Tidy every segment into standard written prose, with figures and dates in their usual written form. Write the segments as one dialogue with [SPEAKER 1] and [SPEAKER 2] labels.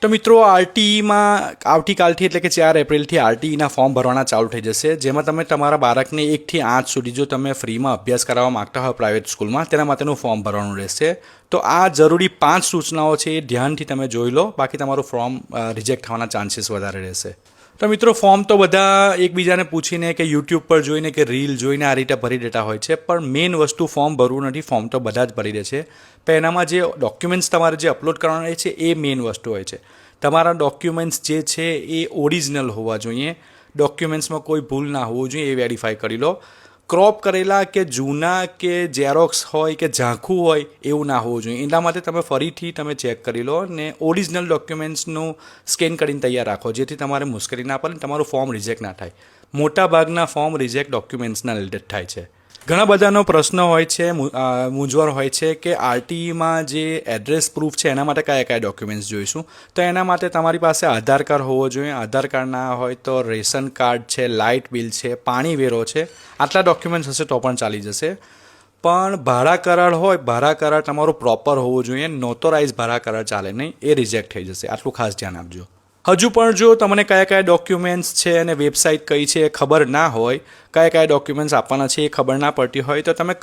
[SPEAKER 1] તો મિત્રો આરટીઈમાં આવતીકાલથી એટલે કે 4 એપ્રિલથી આરટીઈના ફોર્મ ભરવાના ચાલુ થઈ જશે, જેમાં તમે તમારા બાળકને 1 થી 8 સુધી જો તમે ફ્રીમાં અભ્યાસ કરાવવા માગતા હોય પ્રાઇવેટ સ્કૂલમાં, તેના માટેનું ફોર્મ ભરવાનું રહેશે. તો આ જરૂરી 5 સૂચનાઓ છે એ ધ્યાનથી તમે જોઈ લો, બાકી તમારું ફોર્મ રિજેક્ટ થવાના ચાન્સીસ વધારે રહેશે. તો મિત્રો ફોર્મ તો બધા એકબીજાને પૂછીને કે યુટ્યુબ પર જોઈને કે રીલ જોઈને આ રીતે ભરી દેતા હોય છે, પણ મેઇન વસ્તુ ફોર્મ ભરવું નથી. ફોર્મ તો બધા જ ભરી દે છે, પણ એનામાં જે ડોક્યુમેન્ટ્સ તમારે જે અપલોડ કરવાના છે એ મેઇન વસ્તુ હોય છે. તમારા ડોક્યુમેન્ટ્સ જે છે એ ઓરિજિનલ હોવા જોઈએ, ડોક્યુમેન્ટ્સમાં કોઈ ભૂલ ના હોવું જોઈએ, એ વેરીફાઈ કરી લો. ક્રોપ કરેલા કે જૂના કે ઝેરોક્સ હોય કે ઝાંખું હોય એવું ના હોવું જોઈએ. એટલા માટે તમે ફરીથી ચેક કરી લો ને ઓરિજિનલ ડોક્યુમેન્ટ્સનું સ્કેન કરીને તૈયાર રાખો, જેથી તમારે મુશ્કેલી ના પડે, તમારું ફોર્મ રિજેક્ટ ના થાય. મોટાભાગના ફોર્મ રિજેક્ટ ડોક્યુમેન્ટ્સના લીધે જ થાય છે. ઘણા બધાનો પ્રશ્ન હોય છે, મૂંઝવણ હોય છે કે આરટીઈમાં જે એડ્રેસ પ્રૂફ છે એના માટે કયા કયા ડોક્યુમેન્ટ્સ જોઈશું. તો એના માટે તમારી પાસે આધાર કાર્ડ હોવો જોઈએ. આધાર કાર્ડ ના હોય તો રેશન કાર્ડ છે, લાઇટ બિલ છે, પાણી વેરો છે, આટલા ડોક્યુમેન્ટ્સ હશે તો પણ ચાલી જશે. પણ ભાડા કરાર હોય, ભાડા કરાર તમારું પ્રોપર હોવું જોઈએ. નોટોરાઇઝ ભાડા કરાર ચાલે નહીં, એ રિજેક્ટ થઈ જશે. આટલું ખાસ ધ્યાન આપજો. હજુ પણ જો તમને કયા કયા ડોક્યુમેન્ટ્સ છે અને વેબસાઇટ કઈ છે એ ખબર ના હોય, કયા કયા ડોક્યુમેન્ટ્સ આપવાના છે એ ખબર ના પડતી હોય, તો તમે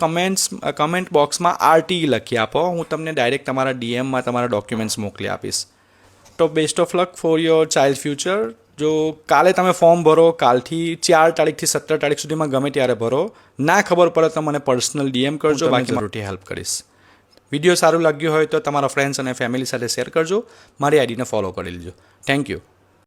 [SPEAKER 1] કમેન્ટ બોક્સમાં આરટીઈ લખી આપો. હું તમને ડાયરેક્ટ તમારા ડીએમમાં તમારા ડોક્યુમેન્ટ્સ મોકલી આપીશ. તો best of luck for your child future. જો કાલે તમે ફોર્મ ભરો, કાલથી 4 તારીખથી 17 તારીખ સુધીમાં ગમે ત્યારે ભરો. ના ખબર પડે તો મને પર્સનલ ડીએમ કરજો, બાકી જરૂરથી હેલ્પ કરીશ. વિડીયો સારું લાગ્યું હોય તો તમારા ફ્રેન્ડ્સ અને ફેમિલી સાથે શેર કરજો. મારી આઈડીને ફોલો કરી લેજો. Thank you.